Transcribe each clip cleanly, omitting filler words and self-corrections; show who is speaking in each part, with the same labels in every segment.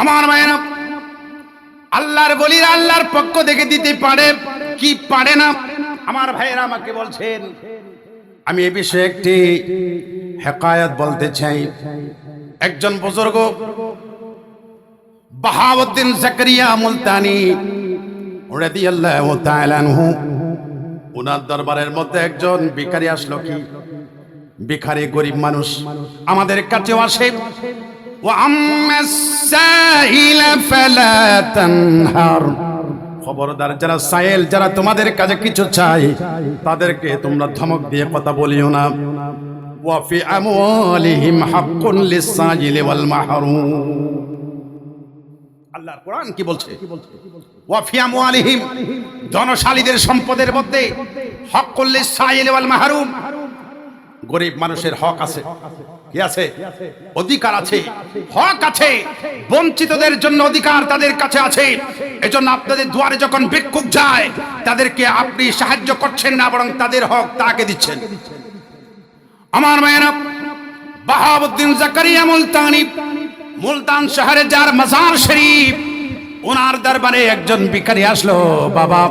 Speaker 1: আমার মায়েরা, আল্লাহর বলিরা আল্লাহর পক্ষ থেকে দিতে পারে কি পারে না? আমার ভাইয়েরা আমাকে বলছেন, আমি এ বিষয়ে একটি হেকায়াত বলতে চাই। একজন বুজুর্গ বাহাউদ্দিন জাকারিয়া মুলতানি রাদিয়াল্লাহু তাআলা আনহু, ওনার দরবারের মধ্যে একজন ভিখারি আসলো। কি ভিখারি? গরিব মানুষ, আমাদের কাছেও আসে। ওয়া আম্মাস সাইলা ফালা তানহার, খবরদার যারা সাইল, যারা তোমাদের কাছে কিছু চাই, তাদেরকে তোমরা ধমক দিয়ে কথা বলিও না। ওয়া ফি আমওয়ালিহিম হাক্কুন লিস-সাইলি ওয়াল মাহরুম। আল্লাহর কোরআন কি বলছে? ওয়া ফি আমওয়ালিহিম, ধনশালীদের সম্পদের মধ্যে হাক্কুল লিস-সাইলি ওয়াল মাহরুম, গরিব মানুষের হক আছে। কি আছে? অধিকার আছে, হক আছে। বঞ্চিতদের জন্য অধিকার তাদের কাছে আছে। এজন্য আপনাদের দুয়ারে যখন ভিক্ষুক যায়, তাদেরকে আপনি সাহায্য করছেন না, বরং তাদের হক তাকে দিচ্ছেন। আমার মায়েরা, বাহাউদ্দিন জাকারিয়া মুলতানি, মুলতান শহরে যার মাজার শরীফ, ওনার দরবারে একজন ভিখারি আসলো। বাবা,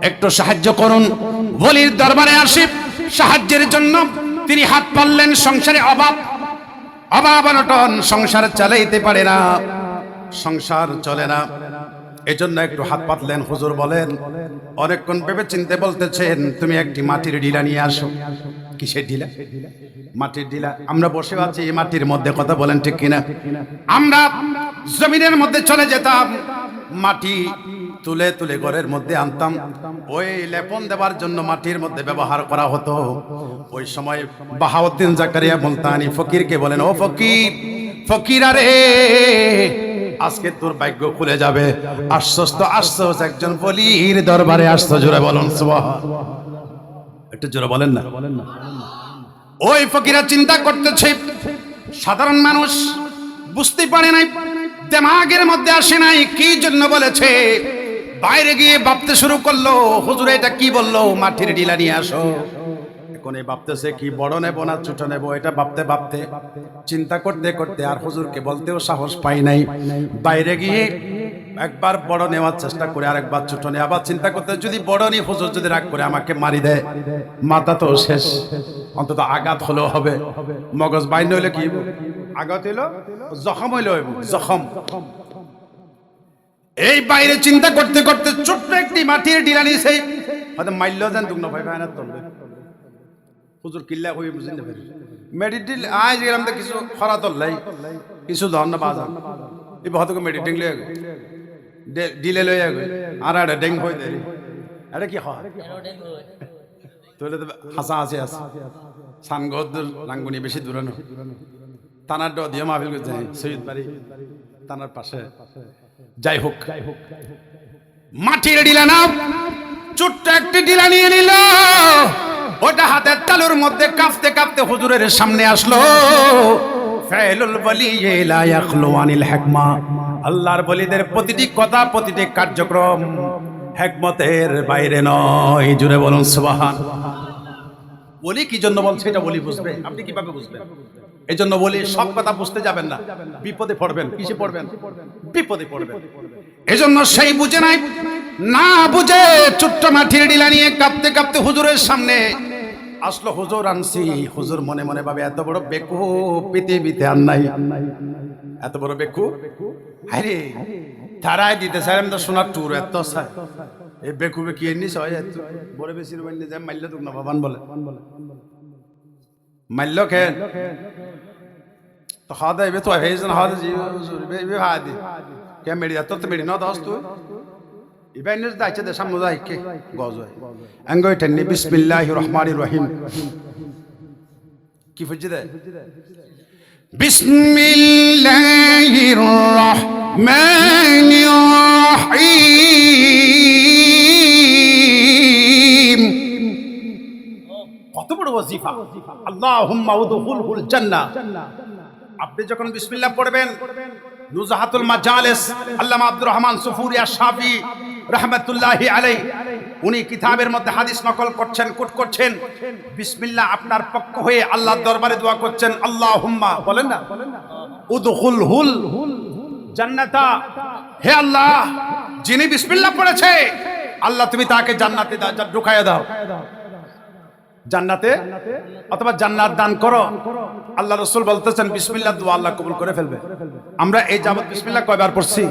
Speaker 1: একটু সাহায্য করুন। ওলির দরবারে আসি সাহায্যের জন্য। তিনি হাত পারলেন, সংসারে অভাব অনটন, সংসার চালাইতে পারে না, সংসার চলে না। এজন্য একটু হাত পাতলেন। হুজুর বলেন, অনেকক্ষণ ভেবে চিনতে বলতেছেন, তুমি একটি মাটির ডিলা নিয়ে আসো। কিসের ডিলা? মাটির ডিলা। আমরা বসে আছি এই মাটির মধ্যে, কথা বলেন ঠিক কিনা? আমরা জমিনের মধ্যে চলে যেতাম, মাটি তুলে তুলে ঘরের মধ্যে আনতাম। ওই লেপন দেওয়ার জন্য মাটির মধ্যে ব্যবহার করা হতো। ওই সময় বাহাউদ্দিন জাকারিয়া মুলতানি ফকিরকে বলেন, ও ফকির, ফকির আরে, আজকে তোর ভাগ্য খুলে যাবে। আশ্বস্ত আশ্বস্ত, একজন বলির দরবারে আসতো। জোরে বলুন সুবহানাল্লাহ। একটু জোরে বলেন না। ওই ফকিরা চিন্তা করতেছে, সাধারণ মানুষ বুঝতে পারে নাই, দিমাগের মধ্যে আসে নাই কি জন্য বলেছে। বাইরে গিয়ে ভাবতে শুরু করলো, হুজুর এটা কি বললো, মাটির ডিলা নিয়ে আসো। এখন এই ভাবতেছে কি বড় নেবো না ছোট নেবো, এটা ভাবতে ভাবতে চিন্তা করতে করতে আর হুজুরকে বলতেও সাহস পাই নাই। বাইরে গিয়ে একবার বড় নেওয়ার চেষ্টা করে, আরেকবার ছোট নেই। আবার চিন্তা করতে, যদি বড় নি, হুজুর যদি রাগ করে আমাকে মারি দেয়, মাথা তো শেষ, অন্তত আঘাত হলেও হবে। মগজ বাইন হইলে কি আঘাত হইলো, জখম হইলো, জখম। এই বাইরে চিন্তা করতে করতে ছোট্ট একটি মাটির ডিলা নিয়েছে, হয়তো মাইল্য যান দুগ্ন ভাই ভাই না তোলবে। হুজুর কিল্লা হয়ে বুঝেন না, মেডিটেল আজ গেলাম তো কিছু খরা তোলাই, কিছু ধর না বাজার এই বহুতকে মেডিটেল লয়ে ডিলে লয়ে গে আর একটা ডেং হয়ে দেয়। এটা কি হয়? তোলে তো হাসা আছে আছে সানগদ্দুর রাঙ্গুনি বেশি দূরে না, তানার দিয়ে মাহফিল করতে যাই সৈয়দ বাড়ি তানার পাশে। যাই হোক, মাটির ডিলা নাও, ছোট্ট একটি ডিলা নিয়ে নিল। ওটা হাতের তালুর মধ্যে কাঁপতে কাঁপতে হুজুরের সামনে আসলো। ফাইলুল ওয়ালি লা ইয়াখলু আনিল হিকমা, আল্লাহর ওলিদের প্রতিটি কথা, প্রতিটি কার্যক্রম হিকমতের বাইরে নয়। জুড়ে বলুন সুবহানাল্লাহ। ওলি কি জন্য বলছে এটা ওলি বুঝবে, আপনি কিভাবে বুঝবেন? এই জন্য বলি, সব কথা বুঝতে যাবেন না, বিপদে পড়বেন। কিসে পড়বেন? বিপদে পড়বেন। এজন্য সেই বুঝে নাই, না বুঝে ছোট্ট মাটির ডিলা নিয়ে কাঁপতে কাঁপতে হুজুরের সামনে আসলো। হুজুর আনছি। হুজুর মনে মনে ভাবে, এত বড় বেকু পৃথিবীতে আর নাই, এত বড় বেকু। আরে তারাই দিতে চাইলাম তো সোনার টুর এত চাই, এই বেকু কি এনিস হয় এত বড় বেশি যায় মাল্য তুক না ভবান বলে মাল্য খেন তো খাওয়া দাওয়া তো হয়েছে না, খাওয়া দাওয়া খাওয়া দি কে মেরি এত তো মেরি না দোস তুই ইবেন দাইছে দে সামনে যাই কে গজ হয় আঙ্গই টেনি। বিসমিল্লাহির রহমানির রহিম। কি ফুজি দে? বিসমিল্লাহির রহমানির রহিম। কত বড় ওয়াজিফা! আল্লাহুম্মা উদখুলহুল জান্নাহ। আপনি যখন বিসমিল্লাহ পড়বেন, নুজহাতুল মাজালিস আল্লামা আব্দুর রহমান সুফুরি আশ-শাফি রাহমাতুল্লাহি আলাইহি, উনি কিতাবের মধ্যে হাদিস নকল করছেন, কোট করছেন। বিসমিল্লাহ আপনার পক্ষ হয়ে আল্লাহর দরবারে দোয়া করছেন, আল্লাহুম্মা বলেন না, উদখুলহুল জান্নাতা, হে আল্লাহ যিনি বিসমিল্লাহ পড়েছে আল্লাহ তুমি তাকে জান্নাতে ঢুকাইয়া দাও, জান্নাতে অথবা জান্নাত দান করো। আল্লাহ রাসূল বলতেছেন বিসমিল্লাহ দোয়া আল্লাহ কবুল করে ফেলবে। আমরা এই যাবত বিসমিল্লাহ কয়বার পড়ছি?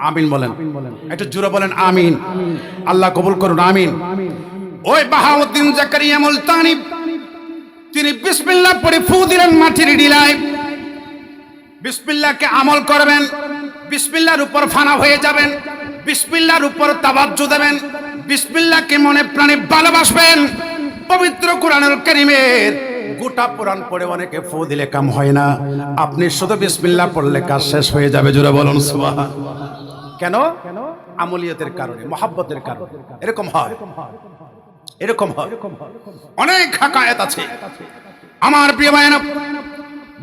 Speaker 1: আমিন বলেন, একটু জোরে বলেন আমিন। আল্লাহ কবুল করুন, আমিন। ওই বাহাউদ্দিন জাকারিয়া মুলতানি তিনি বিসমিল্লাহ পড়ে ফু দিলেন মাটির ডিলায়। বিসমিল্লাহকে আমল করবেন, বিসমিল্লাহর উপর ফানা হয়ে যাবেন, বিসমিল্লাহর উপর তাওয়াজ্জু দেবেন, বিসমিল্লাহকে মনে প্রাণে ভালোবাসবেন। পবিত্র কোরআনুল কারীমের গোটা কোরআন পড়ে অনেকে ফু দিলে কাম হয় না, আপনি শুধু বিসমিল্লাহ পড়লে কাজ শেষ হয়ে যাবে। জোরে বলুন সুবহানাল্লাহ। কেন? আমলিয়তের কারণে, মহাব্বতের কারণে এরকম হয়, এরকম হয়। অনেক হাকায়াত আছে আমার প্রিয় ভাইরা।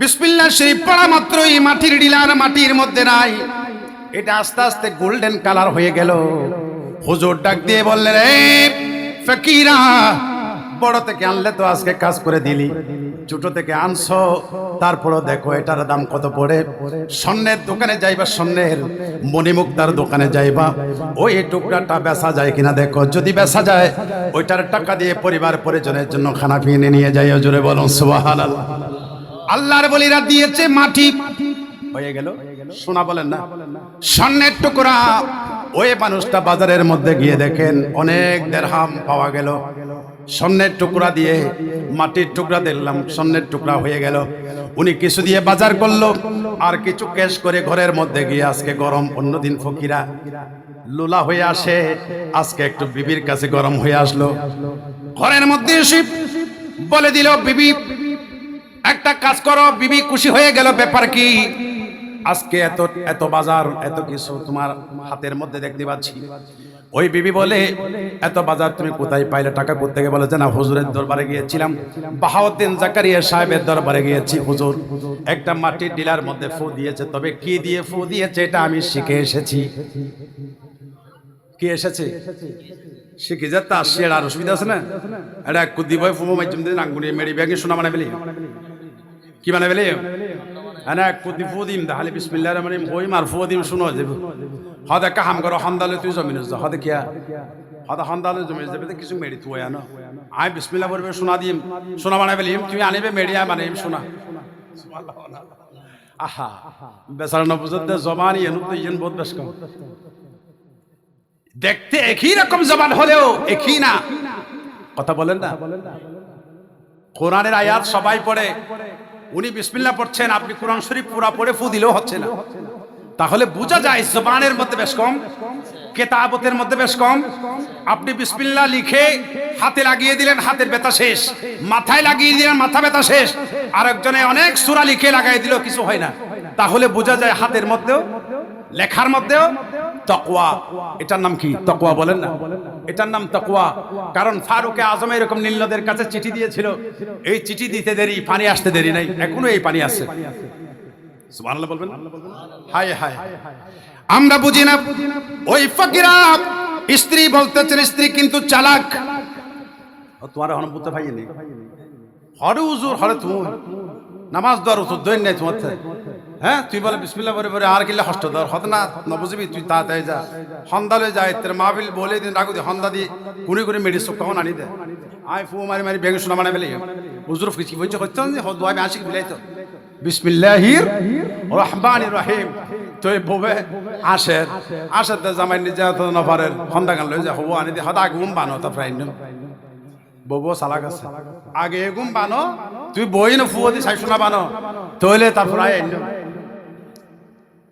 Speaker 1: বিসমিল্লাহ শরীফ পড়া মাত্রই মাটির ডিলার মাটির মধ্যে নাই, এটা আস্তে আস্তে গোল্ডেন কালার হয়ে গেল। হুজুর ডাক দিয়ে বললেন, এই ফকিরা, বড় থেকে আনলে তো আজকে কাজ করে দিলি, ছোট থেকে আনছো তারপরও দেখো এটার দাম কত পড়ে। স্বর্ণের দোকানে যাইবা, স্বর্ণের মণিমুক্তার দোকানে যাইবা, ওই টুকরাটা বেচা যায় কিনা দেখো, যদি বেচা যায় ওইটার টাকা দিয়ে পরিবার পরিজনের জন্য খানা কিনে নিয়ে যাই। জোরে বলুন সুবহানাল্লাহ। আল্লাহর বলিরা দিয়েছে মাটি, হয়ে গেল সোনা, বলেন না স্বর্ণের টুকরা। ওই মানুষটা বাজারের মধ্যে গিয়ে দেখেন অনেক দিরহাম পাওয়া গেল, স্বর্ণের টুকরা দিয়ে মাটির টুকরা দেখলাম স্বর্ণের টুকরা হয়ে গেল। উনি কিছু দিয়ে বাজার করলো আর কিছু ক্যাশ করে ঘরের মধ্যে গিয়ে, আজকে গরম, অন্যদিন ফকিরা লোলা হয়ে আসে, আজকে একটু বিবির কাছে গরম হয়ে আসলো। ঘরের মধ্যে এসে বলে দিল, বিবি একটা কাজ করো। বিবি খুশি হয়ে গেল, ব্যাপার কি? আজকে এত এত বাজার, এত কিছু তোমার হাতের মধ্যে দেখতে পাচ্ছি। ওই বিবি বলে, এত বাজার তুমি কোথায় পাইলে? টাকা কোত্থেকে? বলে যে না, হুজুরের দরবারে গিয়েছিলাম, বাহাউদ্দিন জাকারিয়া সাহেবের দরবারে গিয়েছি। হুজুর একটা মাটির ডিলার মধ্যে ফু দিয়েছে, তবে কি দিয়ে ফু দিয়েছে এটা আমি শিখে এসেছি। কি এসেছে? শিখে যা, তা আসছে, আর অসুবিধা আছে না? এটা কুদি বই ফুমো মাইজম দিন আঙ্গুরি মেরি ব্যাগে সোনা বানাই ফেলি। কি বানাই ফেলি? হ্যাঁ, কুদি ফু দিম তাহলে বিসমিল্লাহির রহমানির রহিম হই মার ফু দিম শুনো যাবে। হদে কাম করো, হন্দালে তুই জমিন যা, হদে কিয়া হদে হন্দালে জমিন যাবে, কিছু মেরি তুই আনো, আই বিসমিল্লাহ বলবে সোনা দিম, সোনা বানাই ফেলিম, তুমি আনিবে মেরি আয় বানাইম সোনা। আহা বেচারা না বুঝতে জবানি এনু তো ইয়েন বহুত বেশ কম। দেখতে একই রকম জবান হলেও একই না, কথা বলেন না। কোরআনের আয়াত সবাই পড়ে, উনি বিসমিল্লাহ পড়ছেন, আপনি কোরআন শরীফ পুরা পড়ে ফু দিলেও হচ্ছে না। তাহলে বোঝা যায় জবানের মধ্যে বেশ কম, কেতাবতের মধ্যে বেশ কম। আপনি বিসমিল্লাহ লিখে হাতে লাগিয়ে দিলেন, হাতের ব্যথা শেষ, মাথায় লাগিয়ে দিলেন, মাথা ব্যথা শেষ, আরেকজনে অনেক সূরা লিখে লাগাই দিল, কিছু হয় না। তাহলে বোঝা যায় হাতের মধ্যেও, লেখার মধ্যেও তাকওয়া। এটার নাম কি? তাকওয়া বলেন না, এটার নাম তাকওয়া। কারণ ফারুকে আজম এরকম নীলনদের কাছে চিঠি দিয়েছিল, এই চিঠি দিতে দেরি, পানি আসতে দেরি নাই, এখনো এই পানি আসছে। সুবহানাল্লাহ বলবেন। হায় হায়, আমরা বুঝি না। ওই ফকিরা স্ত্রী বলতেছেন, স্ত্রী কিন্তু চালাক। তোমার এখন বুঝতে পাইনি, হরে হুজুর, হরে তুমি নামাজ দর উত্তর দৈন নাই তোমার। হ্যাঁ, তুই বলে বিসমিল্লাহ পরে পরে আর কিলে হস্ত দর হত না, নবুঝবি তুই তাড়াতাড়ি যা, হন্দালে যায় তোর মাহফিল বলে দিন রাখু দে, হন্দা দি কুড়ি করে মেডিস কখন আনি দে, আয় ফু মারি মারি বেগে শোনা বানাই ফেলে হুজুর কিছু বলছে হচ্ছে দোয়া আমি আসি বিলাই তো বিসমিল্লাহির রহমানির রহিম। তো ববে আসে আসে জামাই নিজে নফারের হন্দা গান লই যা হবো আনি দে, হদা ঘুম বানো তারপর ববো সালাক আছে, আগে ঘুম বানো, তুই বই না ফুয়া দি সাই শোনা বানো, তৈলে তারপর আইন।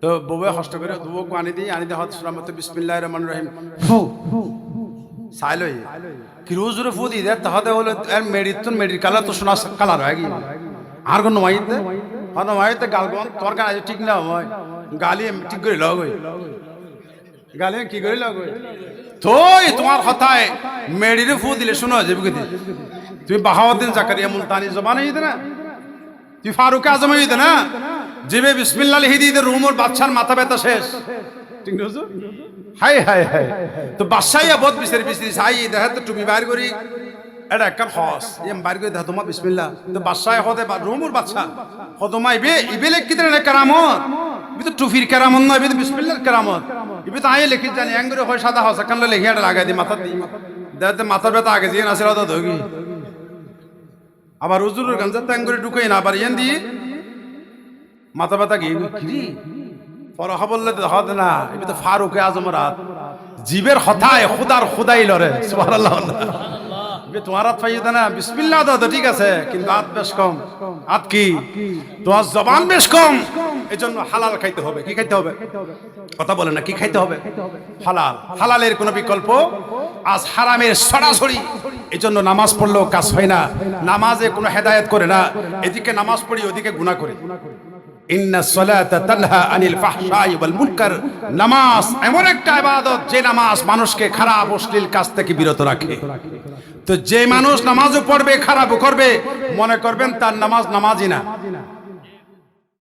Speaker 1: তো বউয়ে কষ্ট করে দুবকু আনি দি হত শোনা মতো বিসমিল্লাহির রহমানির রহিম ফু সাইলই কি রোজরে ফু দি দে, তাহলে হলো এর মেডির কালার তো শোনা কালার হয় কি আর কোন মাইতে হনো মাইতে গালগন তোর কাজ ঠিক না হয়, গালি ঠিক করে লগ হই, গালি কি করে লগ হই তোই তোমার কথায় মেডিরে ফু দিলে শোনা যাবে কি? তুমি বাহাউদ্দিন জাকারিয়া মুলতানি জবান হইতে না, তুই ফারুক আজম হইতে না, জিবে বিসমিল্লাহ লিখে দিয়ে রুমর বাচ্চার মাথা ব্যথা শেষ। ঠিক না? হাই হাই হাই, তো বাদশাহিয়া বহুত বিসরি বিসরি সাই দেখা তো টুপি বাইর করি এটা একটা হস এম বাইর করে দা তোমা বিসমিল্লাহ তো বাদশাহ হতে বা রুমুর বাদশা হতমা ইবেলে কিতরে না কারামত ইবে তো টুফির কারামত নয় ইবে তো বিসমিল্লাহর কারামত ইবে তো আয়ে লিখি জানি আঙ্গুরে হয় সাদা হস কানলে লেখিয়াটা লাগাই দি মাথা দি দাতে মাথার ব্যথা আগে জিন আসলে তো ধগি আবার হুজুরের গাঞ্জা তাঙ্গুরে ঢুকাই না আবার ইয়ান দি মাথা ব্যথা কি কি ফরহা বললে তো হদ না ইবে তো ফারুক আজমের হাত জীবের হতায় খুদার খুদাই লরে সুবহানাল্লাহ তোমার হাত পাইয়ে না বিসমিল্লাহ দাও তো ঠিক আছে কিন্তু হাত বেশ কম হাত কি তোমার জবান বেশ কম এই জন্য হালাল খাইতে হবে কি খাইতে হবে কথা বলে না কি খাইতে হবে হালাল হালালের কোনো বিকল্প আজ হারামের সরাসরি এই জন্য নামাজ পড়লেও কাজ হয় না নামাজে কোনো হেদায়েত করে না এদিকে নামাজ পড়ি ওদিকে গুনাহ করি ইন্নাস সালাতা তানহা আনিল ফাহশাই ওয়াল মুনকার নামাজ এমন একটা ইবাদত যে নামাজ মানুষকে খারাপ অশ্লীল কাজ থেকে বিরত রাখে তো যে মানুষ নামাজও পড়বে খারাপও করবে মনে করবেন তার নামাজ নামাজই না